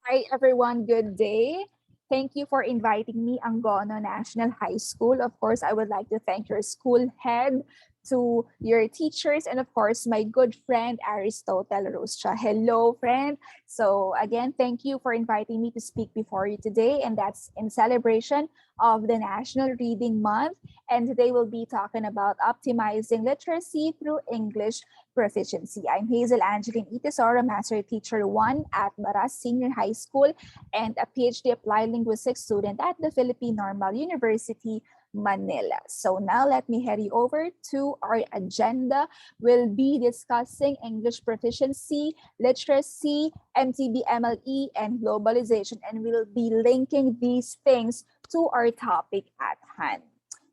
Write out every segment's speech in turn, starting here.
Hi everyone, good day. Thank you for inviting me Angono National High School. Of course, I would like to thank your school head, to your teachers, and of course, my good friend Aristotle Roscha. Hello, friend. So again, thank you for inviting me to speak before you today, and that's in celebration of the National Reading Month. And today we'll be talking about optimizing literacy through English proficiency. I'm Hazel Angeline Itisoro, Master Teacher 1 at Baras Senior High School and a PhD Applied Linguistics student at the Philippine Normal University, Manila. So now let me head you over to our agenda. We'll be discussing English proficiency, literacy, MTB MLE, and globalization, and we'll be linking these things to our topic at hand.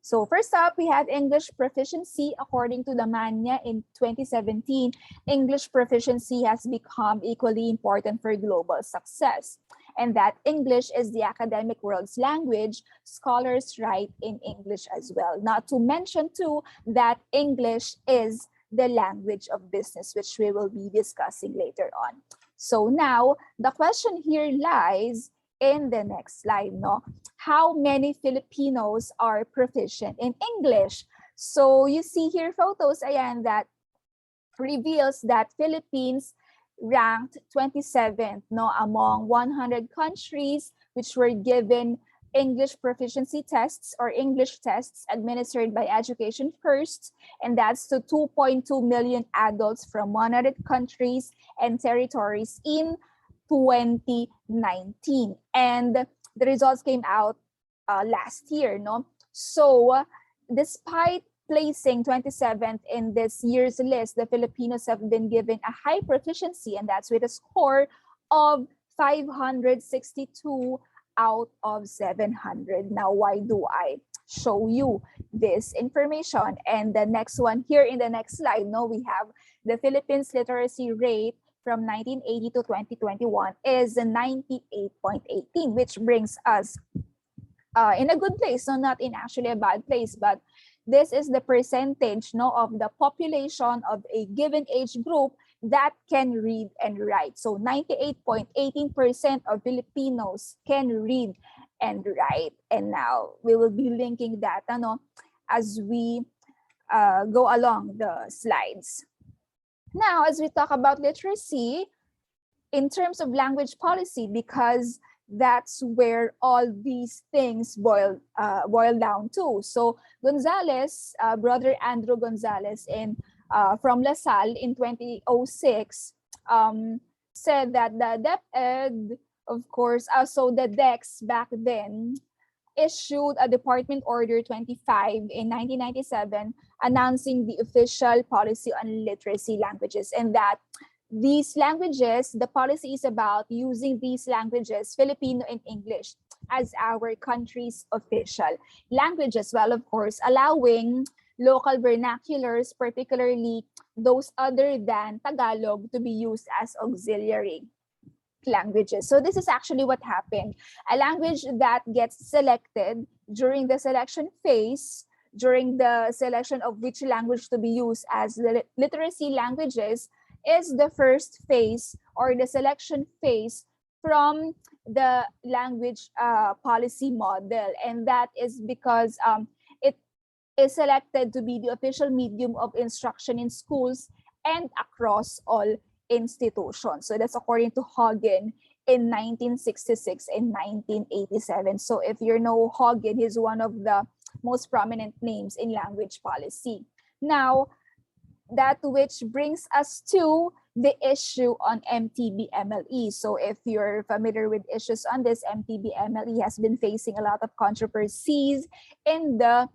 So first up, we have English proficiency. According to the Manya in 2017, English proficiency has become equally important for global success. And that English is the academic world's language. Scholars write in English as well. Not to mention too that English is the language of business, which we will be discussing later on. So now the question here lies in the next slide, no? How many Filipinos are proficient in English? So you see here photos, ayan, that reveals that Philippines ranked 27th, no, among 100 countries which were given English proficiency tests or English tests administered by Education First, and that's to 2.2 million adults from 100 countries and territories in 2019. And the results came out last year, no? So despite placing 27th in this year's list, the Filipinos have been given a high proficiency, and that's with a score of 562 out of 700. Now, why do I show you this information? And the next one here in the next slide, no, we have the Philippines literacy rate from 1980 to 2021 is 98.18, which brings us in a good place, no, not in actually a bad place, but this is the percentage, no, of the population of a given age group that can read and write. So 98.18% of Filipinos can read and write. And now we will be linking that, ano, as we go along the slides. Now, as we talk about literacy, in terms of language policy, because that's where all these things boil down to. So Gonzalez, brother Andrew Gonzalez from LaSalle in 2006 said that the DepEd, of course, so the DEX back then issued a Department Order 25 in 1997 announcing the official policy on literacy languages, and that these languages, the policy is about using these languages, Filipino and English, as our country's official languages. Well, of course, allowing local vernaculars, particularly those other than Tagalog, to be used as auxiliary languages. So this is actually what happened. A language that gets selected during the selection phase, during the selection of which language to be used as literacy languages, is the first phase or the selection phase from the language policy model. And that is because it is selected to be the official medium of instruction in schools and across all institutions. So that's according to Hagen in 1966 and 1987. So if you know Hagen, he's one of the most prominent names in language policy. Now, that which brings us to the issue on MTB MLE. So if you're familiar with issues on this, MTB MLE has been facing a lot of controversies in the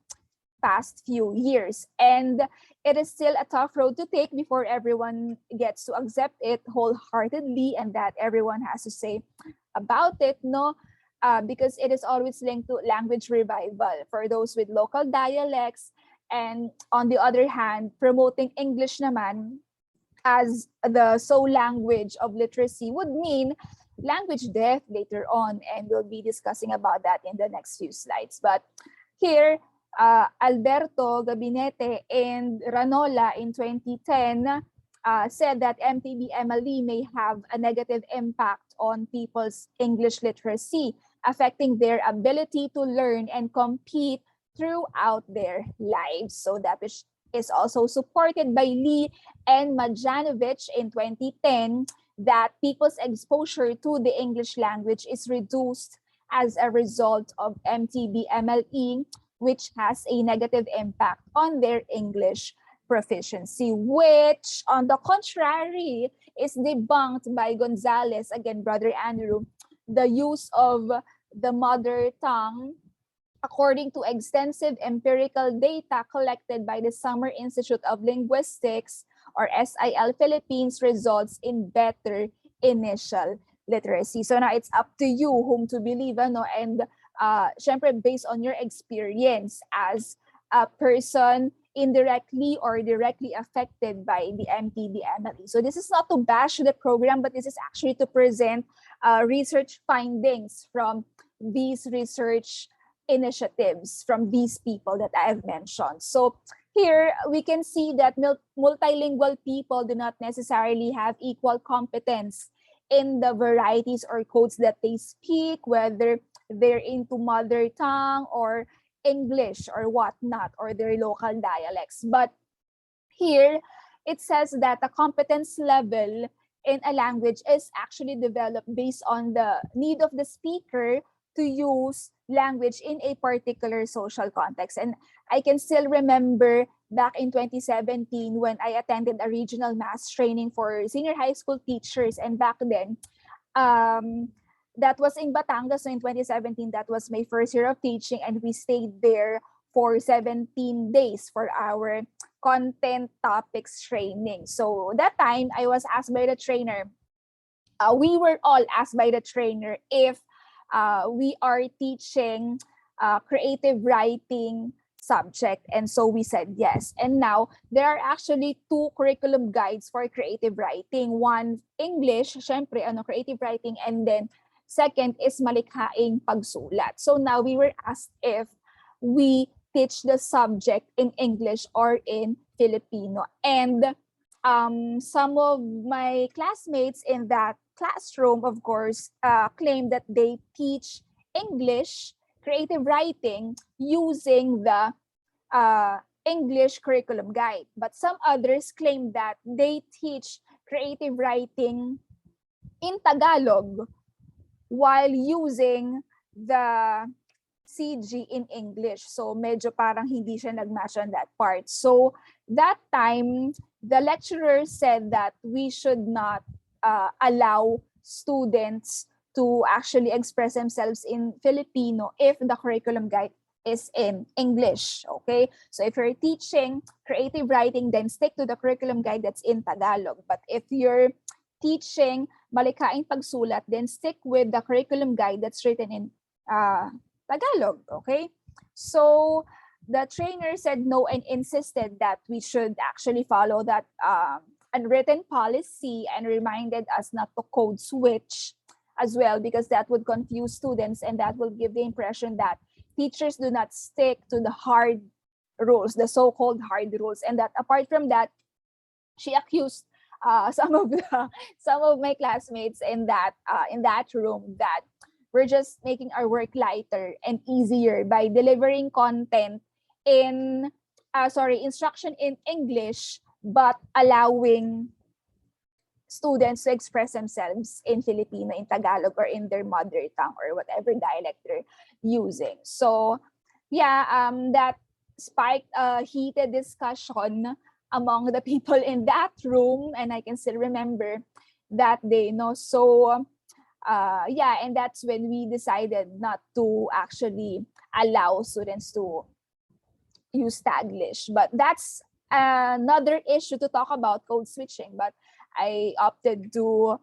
past few years, and it is still a tough road to take before everyone gets to accept it wholeheartedly and that everyone has to say about it, no? Because it is always linked to language revival for those with local dialects, and on the other hand, promoting English naman as the sole language of literacy would mean language death later on, and we'll be discussing about that in the next few slides. But here, Alberto, Gabinete, and Ranola in 2010 said that MTB-MLE may have a negative impact on people's English literacy, affecting their ability to learn and compete throughout their lives. So that is also supported by Lee and Majanovic in 2010, that people's exposure to the English language is reduced as a result of MTB-MLE, which has a negative impact on their English proficiency, which on the contrary is debunked by Gonzalez, again, Brother Andrew. The use of the mother tongue, according to extensive empirical data collected by the Summer Institute of Linguistics, or SIL Philippines, results in better initial literacy. So now it's up to you whom to believe, ano? And syempre based on your experience as a person indirectly or directly affected by the MTB-MLE. So this is not to bash the program, but this is actually to present research findings from these research initiatives from these people that I have mentioned. So here we can see that multilingual people do not necessarily have equal competence in the varieties or codes that they speak, whether they're into mother tongue or English or whatnot, or their local dialects. But here it says that the competence level in a language is actually developed based on the need of the speaker to use language in a particular social context. And I can still remember back in 2017 when I attended a regional mass training for senior high school teachers. And back then, that was in Batangas. So in 2017, that was my first year of teaching. And we stayed there for 17 days for our content topics training. So that time, I was asked by the trainer, we were all asked by the trainer if we are teaching creative writing subject, and so we said yes. And now there are actually two curriculum guides for creative writing. One English, syempre, creative writing, and then second is malikhaing pagsulat. So now we were asked if we teach the subject in English or in Filipino. And some of my classmates in that classroom, of course, claim that they teach English creative writing using the English curriculum guide. But some others claim that they teach creative writing in Tagalog while using the CG in English. So medyo parang hindi siya nag-match on that part. So that time, the lecturer said that we should not allow students to actually express themselves in Filipino if the curriculum guide is in English, okay? So if you're teaching creative writing, then stick to the curriculum guide that's in Tagalog. But if you're teaching malikhaing pagsulat, then stick with the curriculum guide that's written in Tagalog, okay? So the trainer said no and insisted that we should actually follow that unwritten policy, and reminded us not to code switch as well, because that would confuse students and that will give the impression that teachers do not stick to the hard rules, the so-called hard rules, and that apart from that, she accused some of my classmates in that room that we're just making our work lighter and easier by delivering content in instruction in English, but allowing students to express themselves in Filipino, in Tagalog, or in their mother tongue, or whatever dialect they're using. So yeah, that sparked a heated discussion among the people in that room, and I can still remember that day. So yeah, and that's when we decided not to actually allow students to use Taglish. But that's another issue to talk about, code switching. But I opted to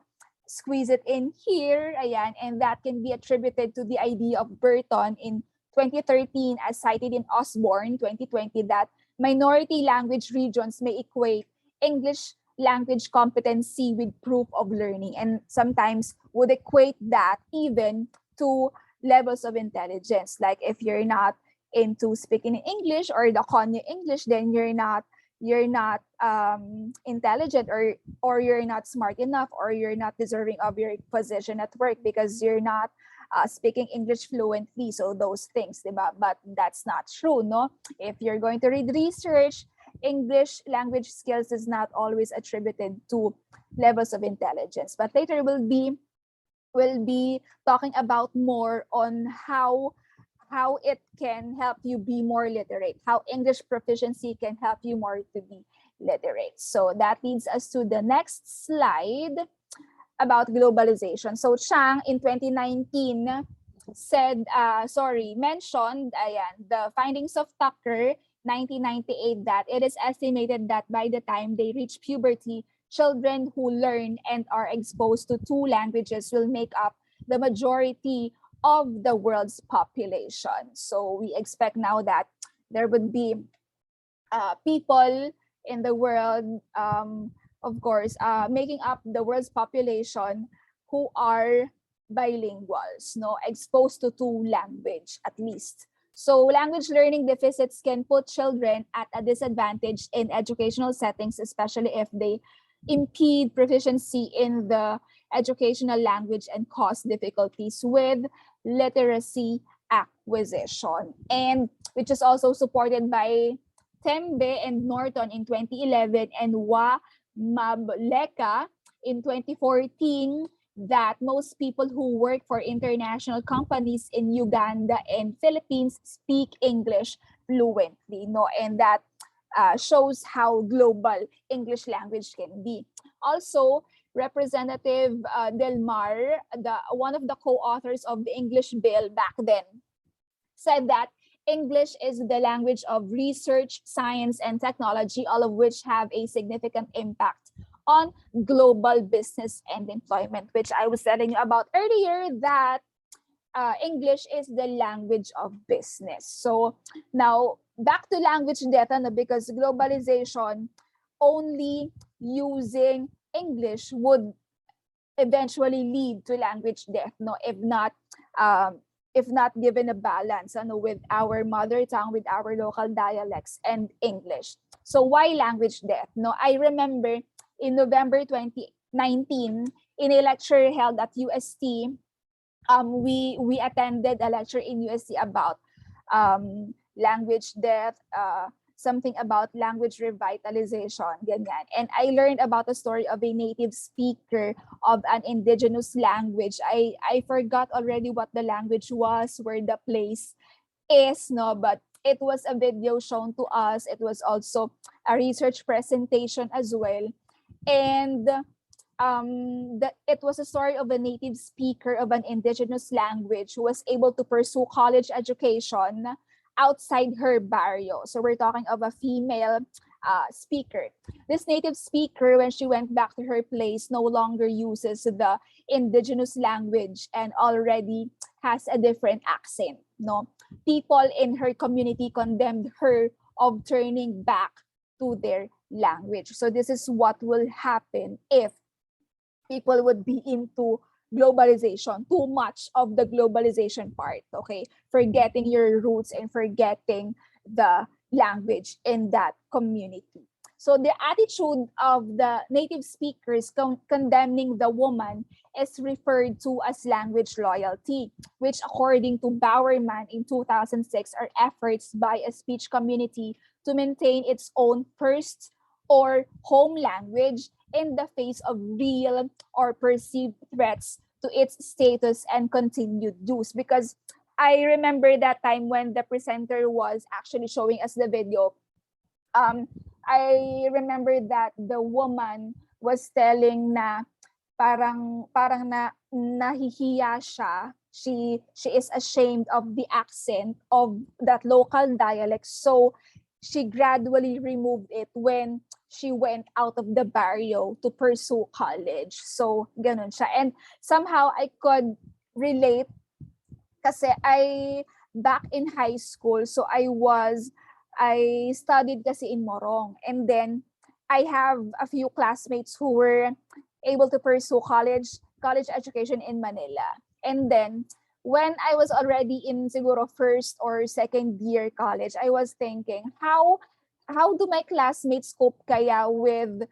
squeeze it in here, ayan, and that can be attributed to the idea of Burton in 2013, as cited in Osborne 2020, that minority language regions may equate English language competency with proof of learning, and sometimes would equate that even to levels of intelligence. Like if you're not into speaking in English or the Konyo English, then you're not you're not intelligent, or you're not smart enough, or you're not deserving of your position at work because you're not speaking English fluently. So those things, diba? But that's not true, no? If you're going to read research, English language skills is not always attributed to levels of intelligence. But later we'll be talking about more on how it can help you be more literate, how English proficiency can help you more to be literate. So that leads us to the next slide about globalization. So Chang in 2019 mentioned the findings of Tucker 1998, that it is estimated that by the time they reach puberty, children who learn and are exposed to two languages will make up the majority of the world's population. So we expect now that there would be people in the world, of course, making up the world's population who are bilinguals, no, exposed to two language at least. So language learning deficits can put children at a disadvantage in educational settings, especially if they impede proficiency in the educational language and cause difficulties with literacy acquisition. And which is also supported by Tembe and Norton in 2011 and Wa Mableka in 2014, that most people who work for international companies in Uganda and Philippines speak English fluently, no? And that shows how global English language can be. Also, Representative Del Mar, one of the co-authors of the English bill back then, said that English is the language of research, science, and technology, all of which have a significant impact on global business and employment, which I was telling you about earlier, that English is the language of business. So now back to language data, because globalization, only using English would eventually lead to language death, no, if not given a balance with our mother tongue, with our local dialects and English. So why language death? No, I remember in November 2019, in a lecture held at UST, we attended a lecture in UST about language death, something about language revitalization, ganyan. And I learned about the story of a native speaker of an indigenous language. I forgot already what the language was, where the place is, no, but it was a video shown to us. It was also a research presentation as well. And it was a story of a native speaker of an indigenous language who was able to pursue college education outside her barrio. So we're talking of a female speaker. This native speaker, when she went back to her place, no longer uses the indigenous language and already has a different accent. No, people in her community condemned her of turning back to their language. So this is what will happen if people would be into globalization, too much of the globalization part, okay? Forgetting your roots and forgetting the language in that community. So the attitude of the native speakers condemning the woman is referred to as language loyalty, which according to Bowerman in 2006 are efforts by a speech community to maintain its own first or home language in the face of real or perceived threats to its status and continued use. Because I remember that time when the presenter was actually showing us the video, I remember that the woman was telling na parang nahihiya siya. She is ashamed of the accent of that local dialect. So she gradually removed it when she went out of the barrio to pursue college. So, ganun siya. And somehow I could relate kasi back in high school, so I studied kasi in Morong. And then I have a few classmates who were able to pursue college education in Manila. And then when I was already in siguro first or second year college, I was thinking, how how do my classmates cope kaya with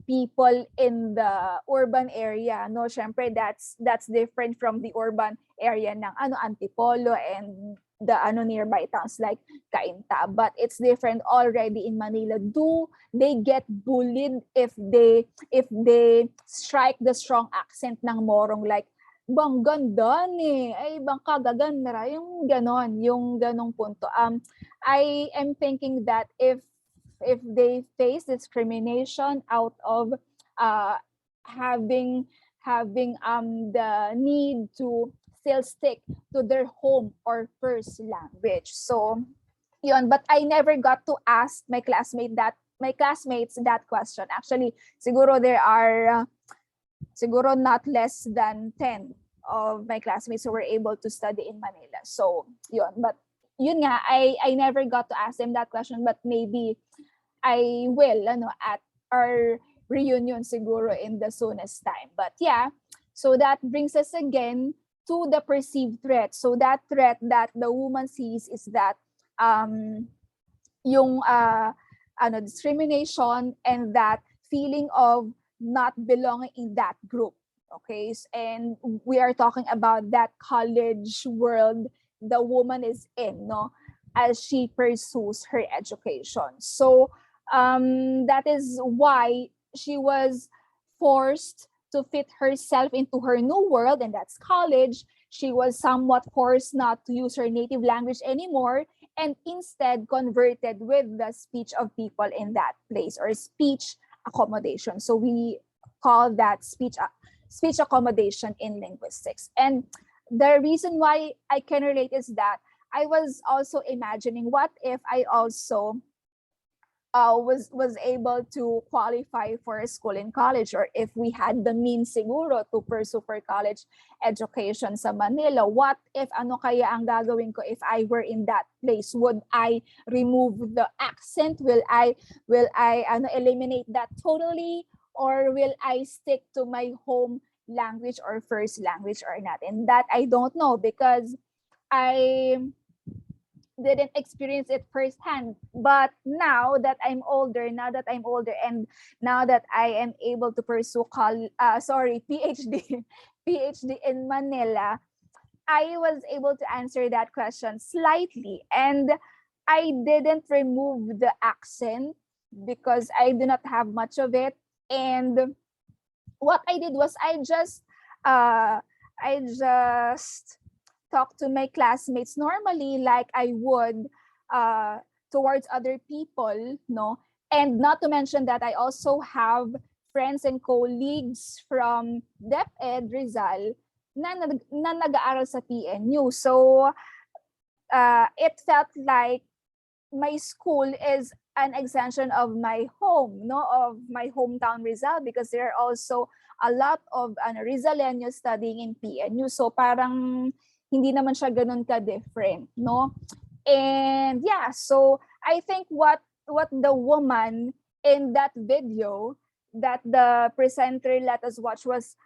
people in the urban area? No, syempre that's different from the urban area ng Antipolo and the nearby towns like Cainta, but it's different already in Manila. Do they get bullied if they strike the strong accent ng Morong, like bang ganda ni, ay bang kagaganda, yung ganong punto. I am thinking that if they face discrimination out of uh, having the need to still stick to their home or first language. So yun, but I never got to ask my classmates that question. Actually, siguro there are siguro not less than 10 of my classmates who were able to study in Manila. So yun, but yun nga, I never got to ask them that question, but maybe I will at our reunion siguro in the soonest time. But yeah, so that brings us again to the perceived threat. So that threat that the woman sees is that yung discrimination and that feeling of not belonging in that group. Okay, and we are talking about that college world the woman is in, no, as she pursues her education. So that is why she was forced to fit herself into her new world, and that's college. She was somewhat forced not to use her native language anymore and instead converted with the speech of people in that place, or speech accommodation. So we call that speech accommodation in linguistics. And the reason why I can relate is that I was also imagining, what if I also was able to qualify for a school in college, or if we had the means siguro to pursue for college education sa Manila. What if kaya ang gagawin ko if I were in that place? Would I remove the accent? Will I eliminate that totally, or will I stick to my home language or first language or not? And that I don't know, because I didn't experience it firsthand. But now that I'm older, and now that I am able to pursue PhD PhD in Manila, I was able to answer that question slightly, and I didn't remove the accent because I do not have much of it. And what I did was I just talk to my classmates normally, like I would towards other people, no? And not to mention that I also have friends and colleagues from DepEd Rizal na nag-aaral sa PNU. So it felt like my school is an extension of my home, no, of my hometown Rizal, because there are also a lot of Rizaleños studying in PNU. So parang hindi naman siya ganun ka-different, no? And yeah, so I think what the woman in that video that the presenter let us watch was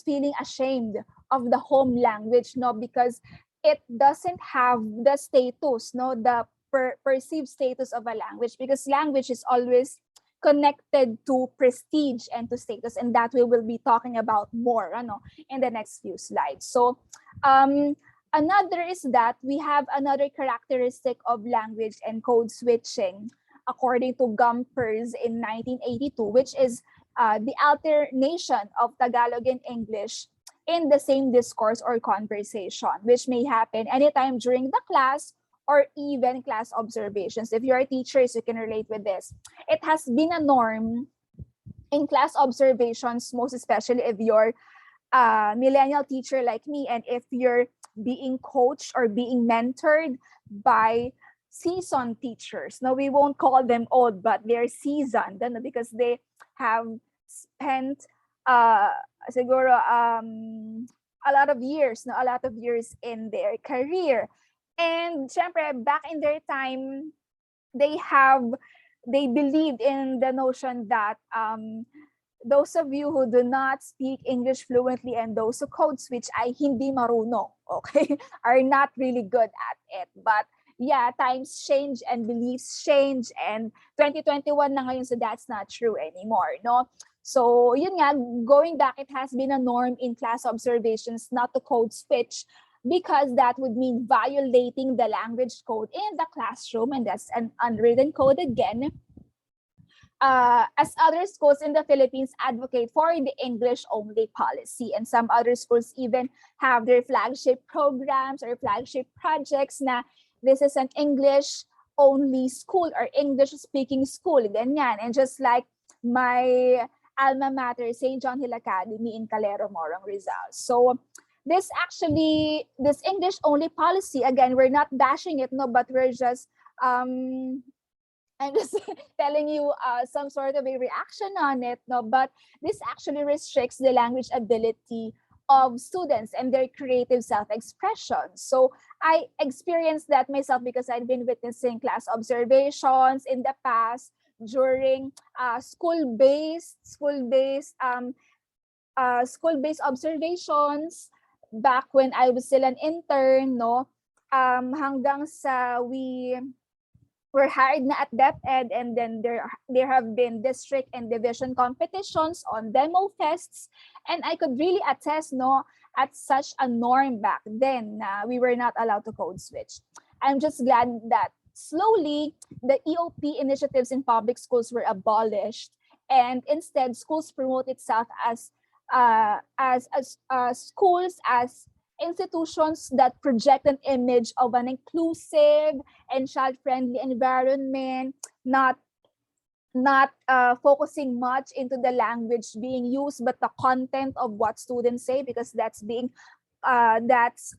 feeling ashamed of the home language, no, because it doesn't have the status, no, the perceived status of a language, because language is always connected to prestige and to status, and that we will be talking about more in the next few slides. So another is that we have another characteristic of language and code switching, according to Gumpers in 1982, which is the alternation of Tagalog and English in the same discourse or conversation, which may happen anytime during the class or even class observations. If you're teachers, you can relate with this. It has been a norm in class observations, most especially if you're a millennial teacher like me, and if you're being coached or being mentored by seasoned teachers. Now, we won't call them old, but they're seasoned because they have spent siguro a lot of years in their career. And syempre, back in their time, they believed in the notion that those of you who do not speak English fluently and those who code switch ay hindi marunong, okay, are not really good at it. But yeah, times change and beliefs change, and 2021 na ngayon, so that's not true anymore, no? So yun nga, going back, it has been a norm in class observations not to code switch, because that would mean violating the language code in the classroom, and that's an unwritten code again. As other schools in the Philippines advocate for the English-only policy, and some other schools even have their flagship programs or flagship projects na this is an English-only school or English-speaking school, ganyan. And just like my alma mater, St. John Hill Academy in Calero, Morong, Rizal. So this English-only policy, again, we're not bashing it, no, but we're just I'm just telling you some sort of a reaction on it, no? But this actually restricts the language ability of students and their creative self-expression. So I experienced that myself because I've been witnessing class observations in the past during school-based observations back when I was still an intern, no? Hanggang sa we're hired na at DepEd, and then there have been district and division competitions on demo fests, and I could really attest, no, at such a norm back then, we were not allowed to code switch. I'm just glad that slowly the EOP initiatives in public schools were abolished, and instead schools promote itself as schools as institutions that project an image of an inclusive and child-friendly environment, not focusing much into the language being used, but the content of what students say, because that's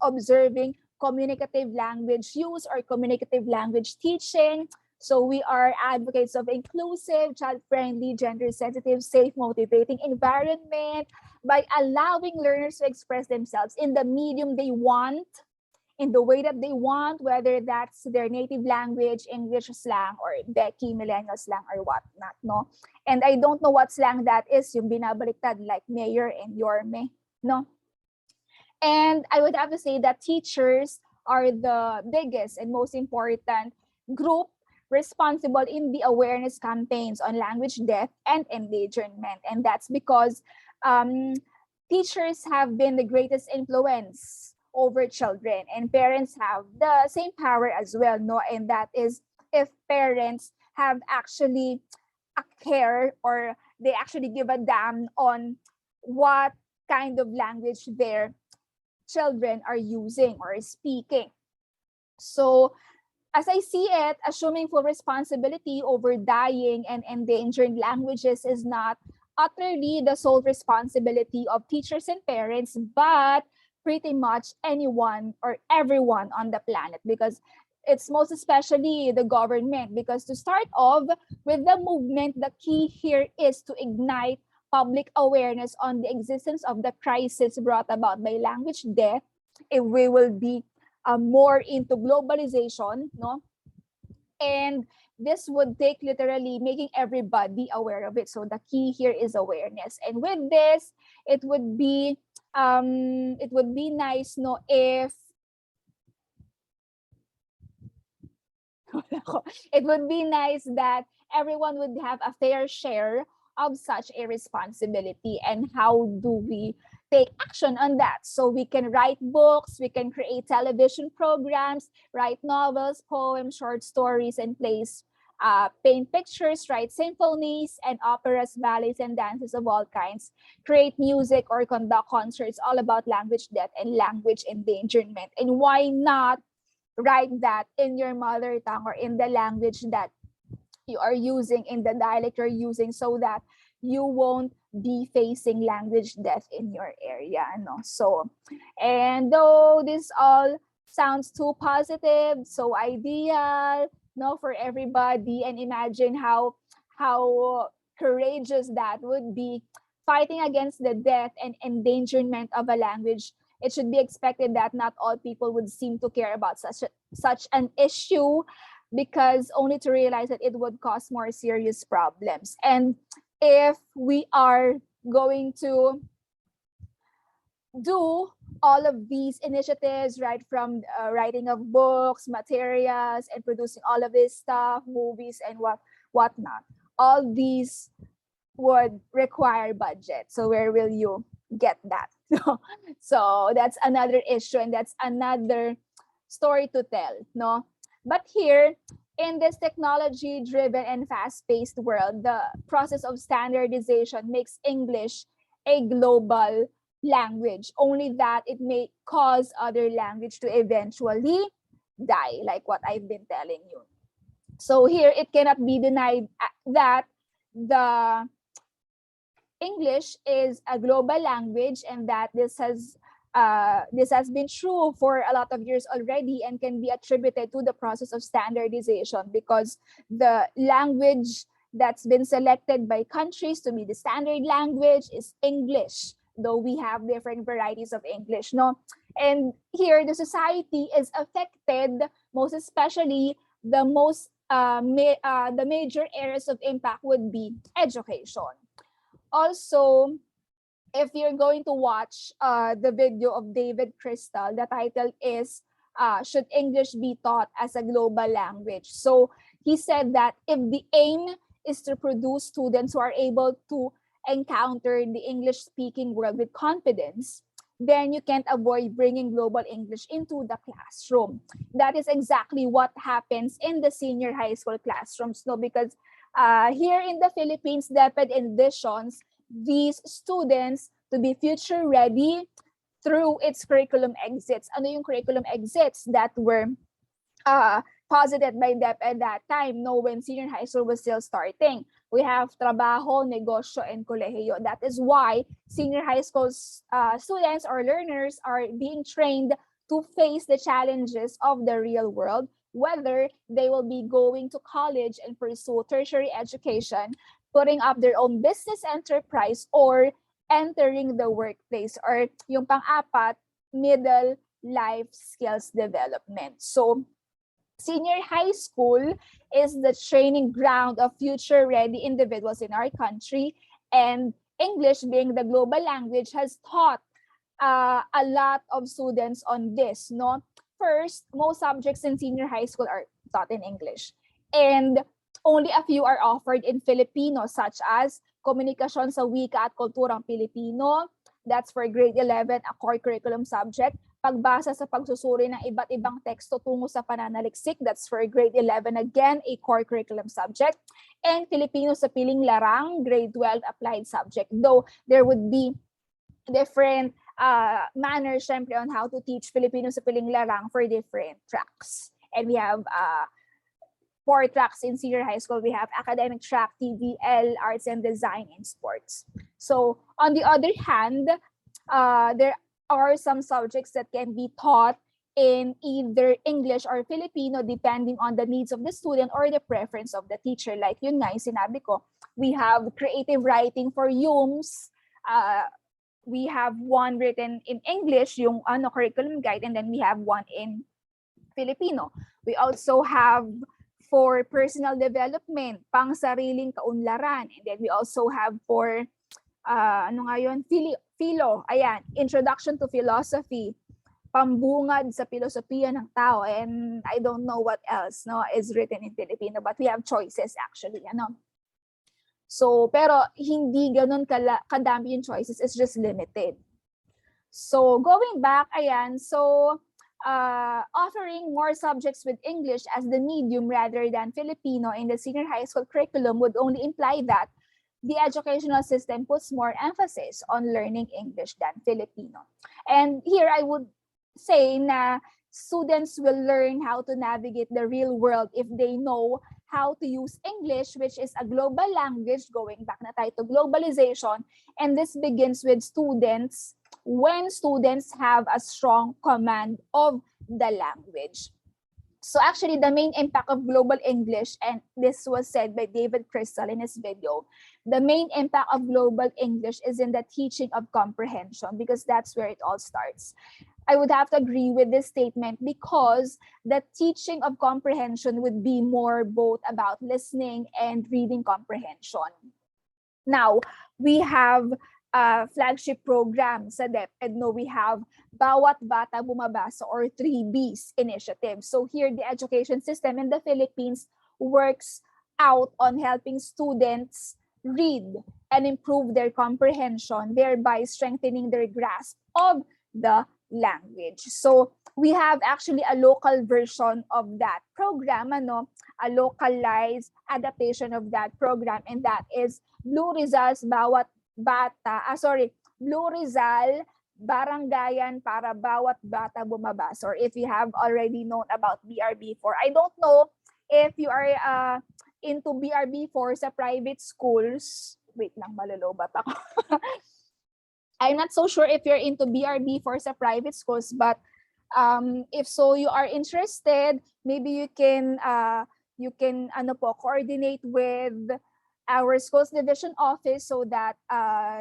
observing communicative language use or communicative language teaching. So we are advocates of inclusive, child-friendly, gender-sensitive, safe, motivating environment by allowing learners to express themselves in the medium they want, in the way that they want, whether that's their native language, English slang, or Becky, millennial slang, or whatnot, no? And I don't know what slang that is, yung binabaliktad, like mayor and yorme, no? And I would have to say that teachers are the biggest and most important group responsible in the awareness campaigns on language death and endangerment. And that's because teachers have been the greatest influence over children, and parents have the same power as well, no? And that is if parents have actually a care, or they actually give a damn on what kind of language their children are using or speaking. So as I see it, assuming full responsibility over dying and endangered languages is not utterly the sole responsibility of teachers and parents, but pretty much anyone or everyone on the planet, because it's most especially the government. Because to start off with the movement, the key here is to ignite public awareness on the existence of the crisis brought about by language death. If we will be more into globalization, no? And this would take literally making everybody aware of it. So the key here is awareness. And with this, it would be nice, no, if it would be nice that everyone would have a fair share of such a responsibility. And how do we take action on that? So we can write books, we can create television programs, write novels, poems, short stories, and plays, paint pictures, write symphonies and operas, ballets, and dances of all kinds, create music or conduct concerts all about language death and language endangerment. And why not write that in your mother tongue or in the language that you are using, in the dialect you're using, so that you won't be facing language death in your area, no? So, and though this all sounds too positive, so ideal, no, for everybody, and imagine how courageous that would be, fighting against the death and endangerment of a language. It should be expected that not all people would seem to care about such an issue, because only to realize that it would cause more serious problems. And if we are going to do all of these initiatives, right, from writing of books, materials, and producing all of this stuff, movies, and whatnot, all these would require budget. So where will you get that? So that's another issue, and that's another story to tell, no? But here, in this technology-driven and fast-paced world, the process of standardization makes English a global language, only that it may cause other language to eventually die, like what I've been telling you. So here, it cannot be denied that the English is a global language, and that this has been true for a lot of years already, and can be attributed to the process of standardization, because the language that's been selected by countries to be the standard language is English, though we have different varieties of English, no? And here, the society is affected, most especially the major areas of impact would be education. Also, if you're going to watch the video of David Crystal, the title is Should English Be Taught as a Global Language? So he said that if the aim is to produce students who are able to encounter the English-speaking world with confidence, then you can't avoid bringing global English into the classroom. That is exactly what happens in the senior high school classrooms, no? Because here in the Philippines, DepEd envisions these students to be future ready through its curriculum exits. Ano yung curriculum exits that were posited by DepEd that time, no, when senior high school was still starting? We have trabaho, negosyo, and kolehiyo. That is why senior high school students or learners are being trained to face the challenges of the real world, whether they will be going to college and pursue tertiary education, putting up their own business enterprise, or entering the workplace, or yung pang-apat, middle life skills development. So senior high school is the training ground of future-ready individuals in our country, and English, being the global language, has taught a lot of students on this, no? First, most subjects in senior high school are taught in English, and only a few are offered in Filipino, such as Komunikasyon sa Wika at Kulturang Pilipino. That's for grade 11, a core curriculum subject. Pagbasa sa pagsusuri ng iba't ibang teksto tungo sa pananaliksik, that's for grade 11 again, a core curriculum subject. And Filipino sa Piling Larang, grade 12, applied subject. Though there would be different manners, syempre, on how to teach Filipino sa Piling Larang for different tracks. And we have 4 tracks in senior high school. We have academic track, TVL, arts and design, and sports. So on the other hand, there are some subjects that can be taught in either English or Filipino, depending on the needs of the student or the preference of the teacher. Like yun nga, sinabi ko, we have creative writing for UMS. We have one written in English, yung curriculum guide, and then we have one in Filipino. We also have for personal development, pang sariling kaunlaran, and then we also have for Philo, ayan, Introduction to Philosophy, pambungad sa filosofiya ng tao, and I don't know what else, no, is written in Filipino, but we have choices actually, ano. So, pero hindi ganun kadami yung choices, it's just limited. So, going back, ayan, so offering more subjects with English as the medium rather than Filipino in the senior high school curriculum would only imply that the educational system puts more emphasis on learning English than Filipino. And here I would say na students will learn how to navigate the real world if they know how to use English, which is a global language, going back na tayo to globalization. And this begins with students, when students have a strong command of the language. So actually, the main impact of global English, and this was said by David Crystal in his video, the main impact of global English is in the teaching of comprehension, because that's where it all starts. I would have to agree with this statement, because the teaching of comprehension would be more both about listening and reading comprehension. Now, we have flagship program sa DepEd, no, we have Bawat Bata Bumabasa or 3Bs initiative. So here, the education system in the Philippines works out on helping students read and improve their comprehension, thereby strengthening their grasp of the language. So we have actually a local version of that program, ano, a localized adaptation of that program, and that is Blue Rizal's Blue Rizal Barangayan para Bawat Bata Bumabasa, or if you have already known about BRB4. I don't know if you are into BRB4 sa private schools. Wait lang, malulubat ako. I'm not so sure if you're into BRB4 sa private schools, but if so, you are interested, maybe you can coordinate with our schools division office so that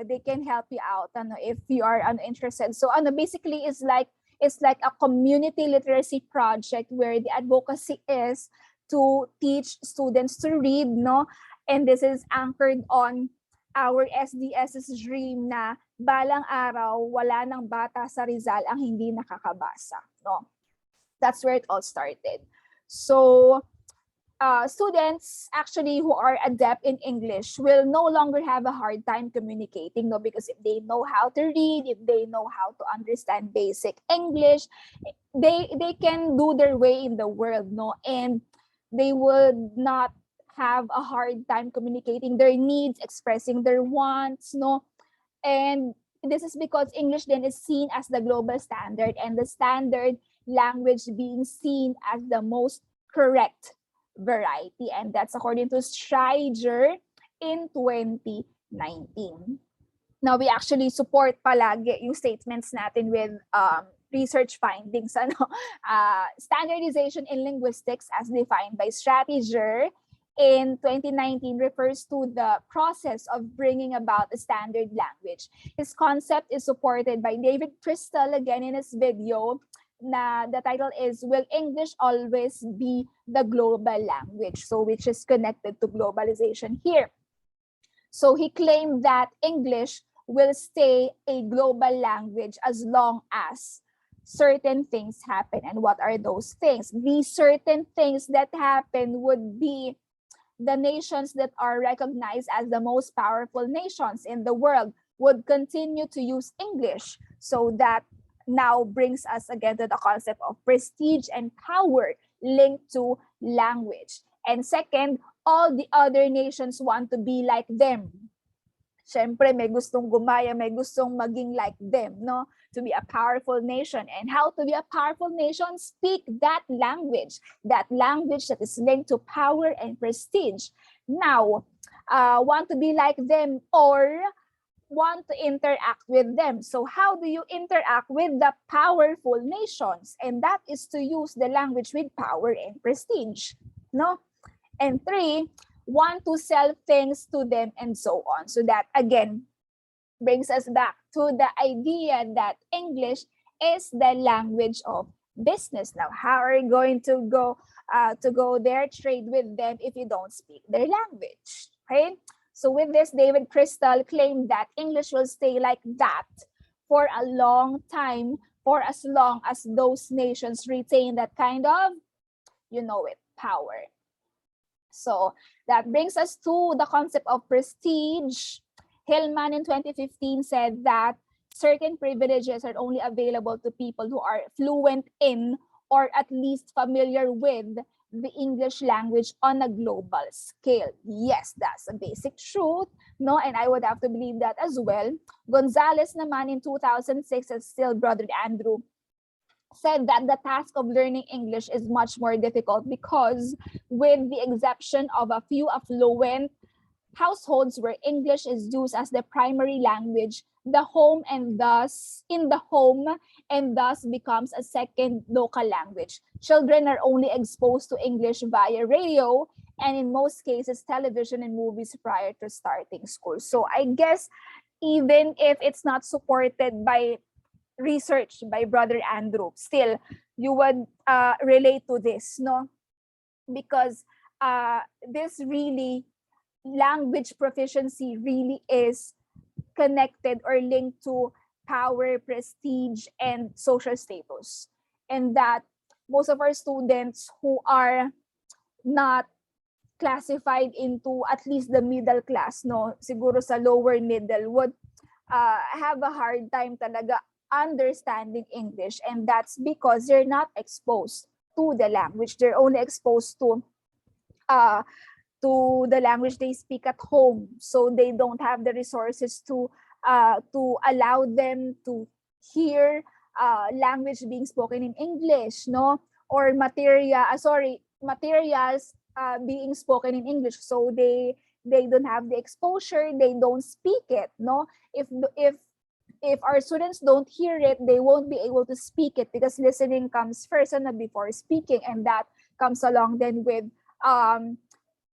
they can help you out if you are interested. So basically it's like a community literacy project where the advocacy is to teach students to read, no? And this is anchored on our SDS's dream na balang araw wala nang bata sa Rizal ang hindi nakakabasa, no? That's where it all started. So students actually who are adept in English will no longer have a hard time communicating, no, because if they know how to read, if they know how to understand basic English, they can do their way in the world, no, and they would not have a hard time communicating their needs, expressing their wants, no, and this is because English then is seen as the global standard and the standard language being seen as the most correct variety, and that's according to Streiger in 2019. Now, we actually support palagi yung statements natin with research findings. Standardization in linguistics as defined by Streiger in 2019 refers to the process of bringing about a standard language. His concept is supported by David Crystal again in his video. Na the title is Will English Always Be the Global Language? So which is connected to globalization here. So he claimed that English will stay a global language as long as certain things happen. And what are those things? These certain things that happen would be the nations that are recognized as the most powerful nations in the world would continue to use English. So that now brings us again to the concept of prestige and power linked to language. And second, all the other nations want to be like them. Siyempre, may gustong gumaya, may gustong maging like them, no? To be a powerful nation. And how to be a powerful nation? Speak that language that is linked to power and prestige. Now, want to be like them or want to interact with them. So how do you interact with the powerful nations? And that is to use the language with power and prestige, no? And three, want to sell things to them and so on. So that again brings us back to the idea that English is the language of business. Now, how are you going to go there, trade with them if you don't speak their language, okay? So with this, David Crystal claimed that English will stay like that for a long time, for as long as those nations retain that kind of, power. So that brings us to the concept of prestige. Hillman in 2015 said that certain privileges are only available to people who are fluent in or at least familiar with the English language on a global scale. Yes, that's a basic truth, no? And I would have to believe that as well. Gonzalez naman in 2006, as still Brother Andrew, said that the task of learning English is much more difficult because with the exception of a few affluent households where English is used as the primary language, the home and thus becomes a second local language. Children are only exposed to English via radio and in most cases television and movies prior to starting school. So I guess even if it's not supported by research by Brother Andrew, still you would relate to this, no? Because this really language proficiency really is connected or linked to power, prestige, and social status. And that most of our students who are not classified into at least the middle class, no, siguro sa lower middle, would have a hard time talaga understanding English. And that's because they're not exposed to the language. They're only exposed to the language they speak at home. So they don't have the resources to allow them to hear language being spoken in English, no, or materials being spoken in English. So they don't have the exposure. They don't speak it, no. If our students don't hear it, they won't be able to speak it, because listening comes first and before speaking, and that comes along then with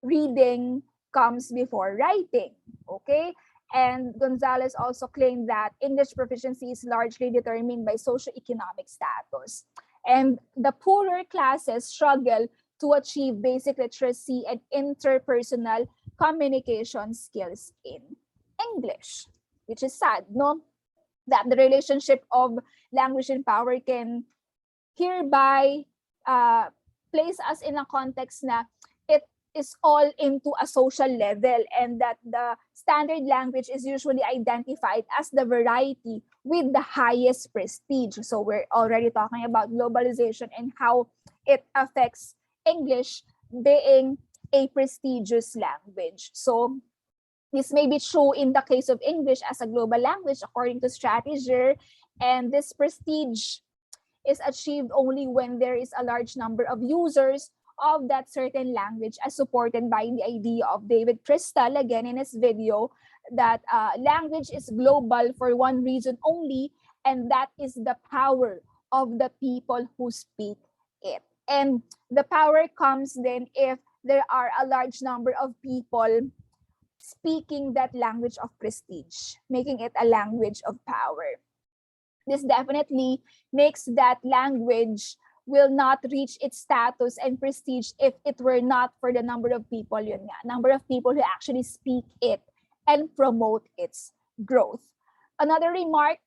reading comes before writing. Okay. And Gonzalez also claimed that English proficiency is largely determined by socioeconomic status. And the poorer classes struggle to achieve basic literacy and interpersonal communication skills in English, which is sad, no? That the relationship of language and power can hereby place us in a context na it is all into a social level, and that the standard language is usually identified as the variety with the highest prestige. So we're already talking about globalization and how it affects English being a prestigious language. So this may be true in the case of English as a global language, according to Strateger, and this prestige is achieved only when there is a large number of users of that certain language, as supported by the idea of David Crystal, again in his video, that language is global for one reason only, and that is the power of the people who speak it. And the power comes then if there are a large number of people speaking that language of prestige, making it a language of power. This definitely makes that language will not reach its status and prestige if it were not for the number of people, number of people who actually speak it and promote its growth. Another remark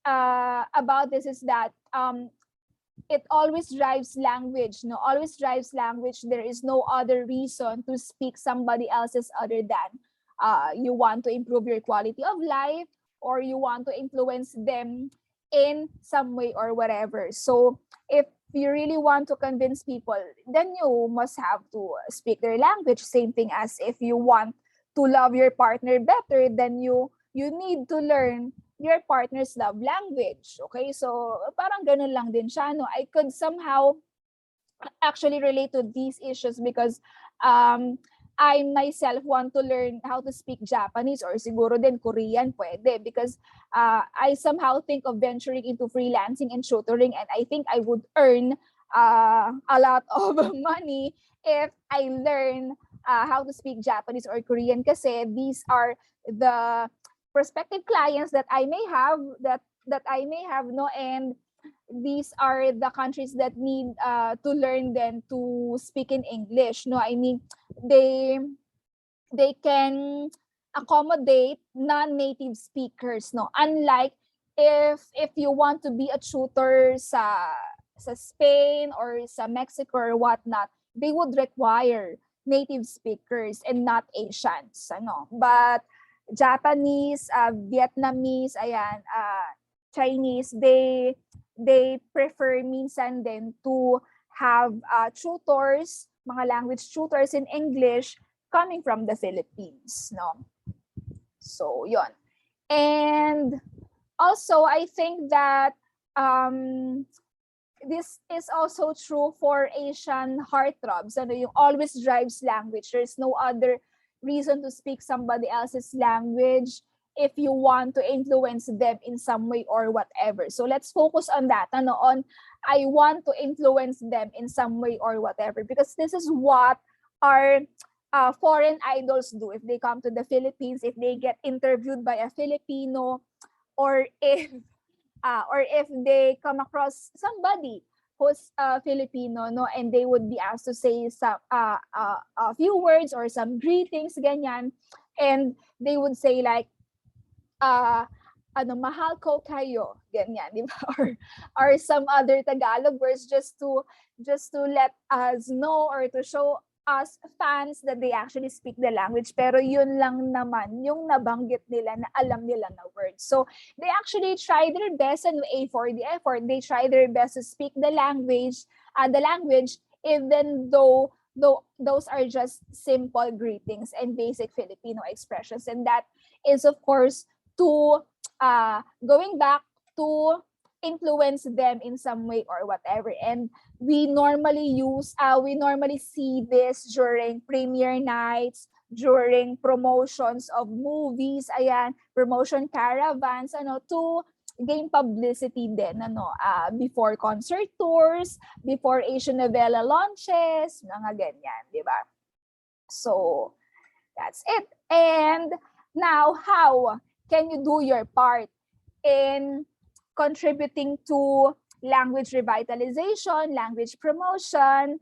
about this is that it always drives language, always drives language. There is no other reason to speak somebody else's other than you want to improve your quality of life, or you want to influence them in some way or whatever. So if you really want to convince people, then you must have to speak their language. Same thing as if you want to love your partner better, then you need to learn your partner's love language. Okay, so parang ganun lang din siya, no? I could somehow actually relate to these issues because I myself want to learn how to speak Japanese, or siguro din Korean pwede, because I somehow think of venturing into freelancing and tutoring, and I think I would earn a lot of money if I learn how to speak Japanese or Korean, kasi these are the prospective clients that I may have, no, and these are the countries that need to learn them to speak in English, no. I mean, they can accommodate non-native speakers, no, unlike if you want to be a tutor sa Spain or sa Mexico or whatnot, they would require native speakers and not Asians, ano. But Japanese, Vietnamese, ayan, Chinese, they prefer minsan din to have tutors, mga language tutors in English coming from the Philippines, no? So, yon. And also, I think that this is also true for Asian heartthrobs, ano, yung always drives language. There's no other reason to speak somebody else's language if you want to influence them in some way or whatever. So let's focus on that, ano, on I want to influence them in some way or whatever, because this is what our foreign idols do if they come to the Philippines, if they get interviewed by a Filipino, or if they come across somebody who's Filipino, no, and they would be asked to say some a few words or some greetings, ganyan, and they would say like, mahal ko kayo, ganyan, di ba? Or some other Tagalog words just to let us know or to show us fans that they actually speak the language. Pero yun lang naman yung nabanggit nila na alam nila na words. So they actually try their best and A for the effort. They try their best to speak the language, even though those are just simple greetings and basic Filipino expressions. And that is, of course, to going back to influence them in some way or whatever. And we normally see this during premiere nights, during promotions of movies, ayan, promotion caravans, to gain publicity din, before concert tours, before Asian novela launches, mga ganyan, di ba? So, that's it. And now, how can you do your part in contributing to language revitalization, language promotion,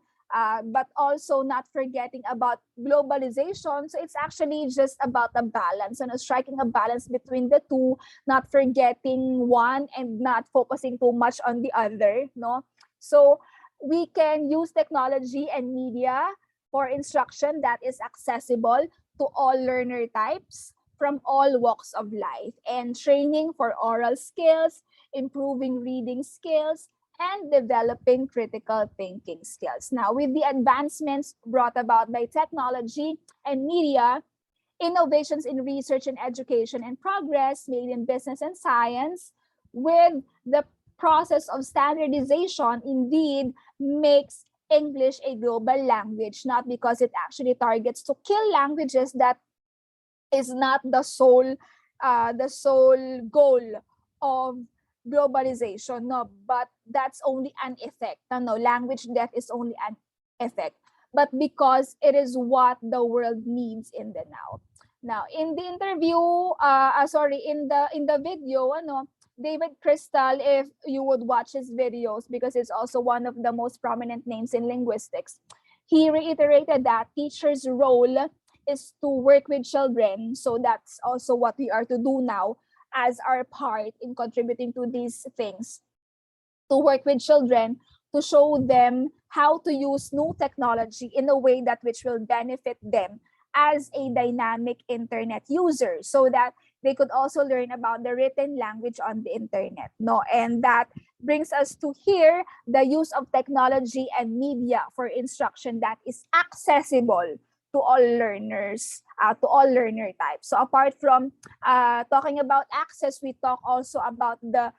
but also not forgetting about globalization? So it's actually just about a balance and striking a balance between the two, not forgetting one and not focusing too much on the other, no? So we can use technology and media for instruction that is accessible to all learner types from all walks of life, and training for oral skills, improving reading skills, and developing critical thinking skills. Now, with the advancements brought about by technology and media, innovations in research and education, and progress made in business and science, with the process of standardization indeed makes English a global language, not because it actually targets to kill languages. That is not the sole goal of globalization, no, but that's only an effect. No, language death is only an effect, but because it is what the world needs in the now. Now, in the interview, in the video, David Crystal, if you would watch his videos, because it's also one of the most prominent names in linguistics, he reiterated that teachers' role is to work with children. So that's also what we are to do now as our part in contributing to these things, to work with children, to show them how to use new technology in a way that which will benefit them as a dynamic internet user, so that they could also learn about the written language on the internet, no? And that brings us to here, the use of technology and media for instruction that is accessible to all learners, to all learner types. So apart from talking about access, we talk also about the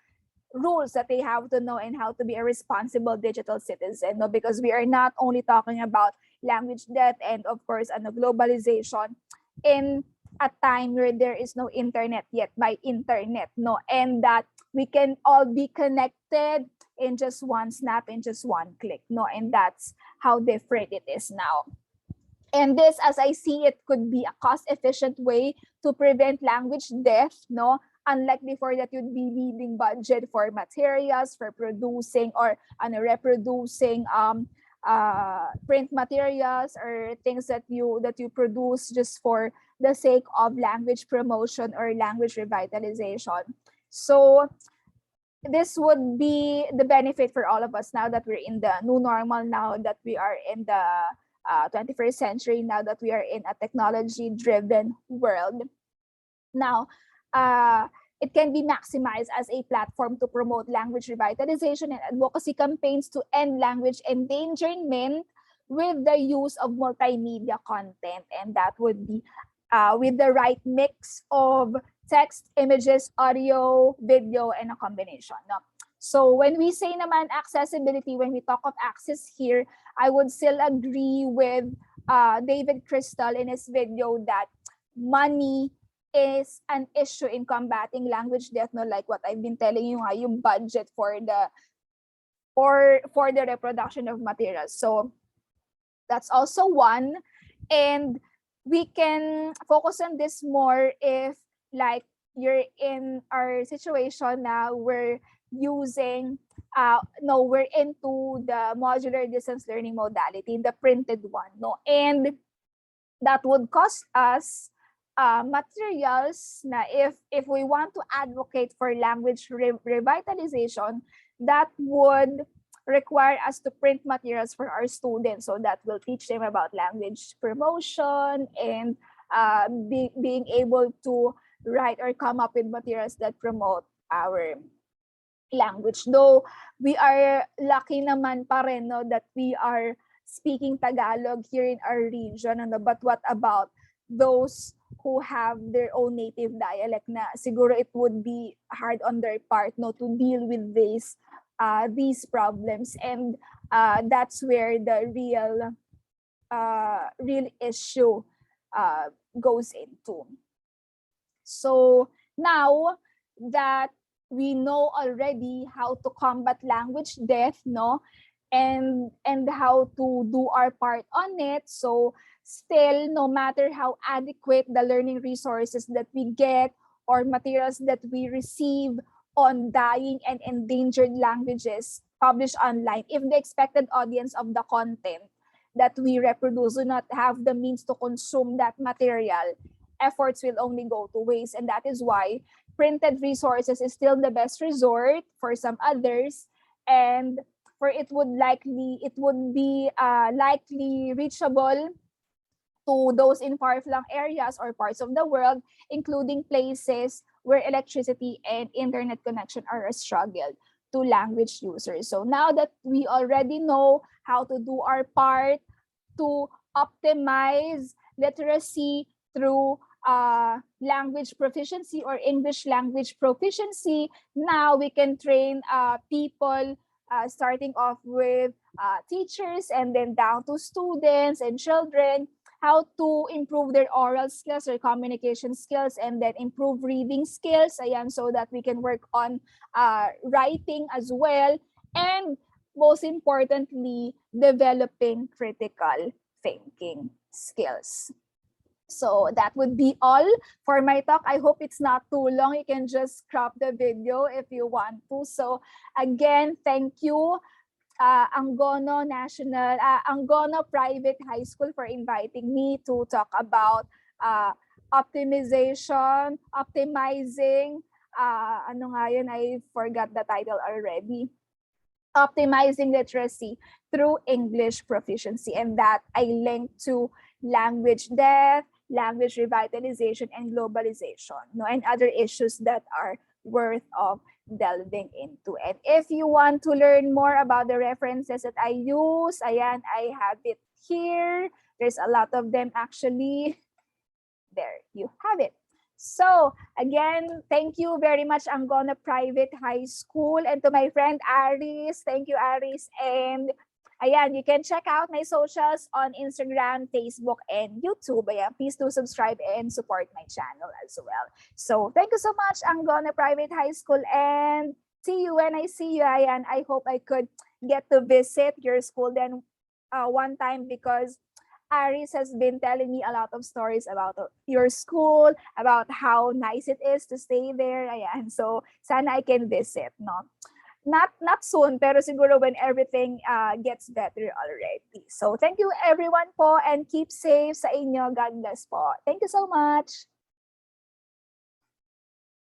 rules that they have to know and how to be a responsible digital citizen, no? Because we are not only talking about language death and, of course, globalization in a time where there is no internet yet by internet, no? And that we can all be connected in just one snap, in just one click, no? And that's how different it is now. And this, as I see it, could be a cost-efficient way to prevent language death, no? Unlike before, that you'd be needing budget for materials, for producing or reproducing print materials or things that you produce just for the sake of language promotion or language revitalization. So this would be the benefit for all of us now that we're in the new normal, now that we are in the 21st century, now that we are in a technology-driven world. Now, it can be maximized as a platform to promote language revitalization and advocacy campaigns to end language endangerment with the use of multimedia content. And that would be with the right mix of text, images, audio, video, and a combination. No? So when we say naman accessibility, when we talk of access here, I would still agree with David Crystal in his video that money is an issue in combating language death, no? Like what I've been telling you, yung budget for the reproduction of materials. So that's also one, and we can focus on this more if, like, you're in our situation now, we're using we're into the modular distance learning modality, the printed one, no? And that would cost us materials na if we want to advocate for language revitalization, that would require us to print materials for our students, so that will teach them about language promotion and being able to write or come up with materials that promote our language. Though we are lucky naman pa rin, no, that we are speaking Tagalog here in our region, ano, but what about those who have their own native dialect na siguro it would be hard on their part, no, to deal with these problems, and that's where the real issue goes into. So now that we know already how to combat language death, no, and how to do our part on it, so still, no matter how adequate the learning resources that we get or materials that we receive on dying and endangered languages published online, if the expected audience of the content that we reproduce do not have the means to consume that material, efforts will only go to waste. And that is why printed resources is still the best resort for some others, and for it would be likely reachable to those in far-flung areas or parts of the world, including places where electricity and internet connection are a struggle to language users. So now that we already know how to do our part to optimize literacy through language proficiency or English language proficiency, now we can train people, starting off with teachers and then down to students and children, how to improve their oral skills or communication skills, and then improve reading skills, ayan, so that we can work on writing as well, and most importantly, developing critical thinking skills. So that would be all for my talk. I hope it's not too long. You can just crop the video if you want to. So again, thank you, Angono Private High School, for inviting me to talk about optimizing, ano nga yun, I forgot the title already. Optimizing literacy through English proficiency, and that I link to language death, language revitalization, and globalization, no, and other issues that are worth of delving into. And if you want to learn more about the references that I use, ayan, I have it here. There's a lot of them actually. There you have it. So again, thank you very much, Angono Private High School, and to my friend Aris. Thank you, Aris. And ayan, you can check out my socials on Instagram, Facebook, and YouTube. Ayan, please do subscribe and support my channel as well. So thank you so much, Angono Private High School, and see you when I see you. Ayan, I hope I could get to visit your school then one time, because Aris has been telling me a lot of stories about your school, about how nice it is to stay there. Ayan. So sana I can visit, no? Not soon, pero siguro when everything gets better already. So thank you everyone po, and keep safe sa inyo. God bless po. Thank you so much.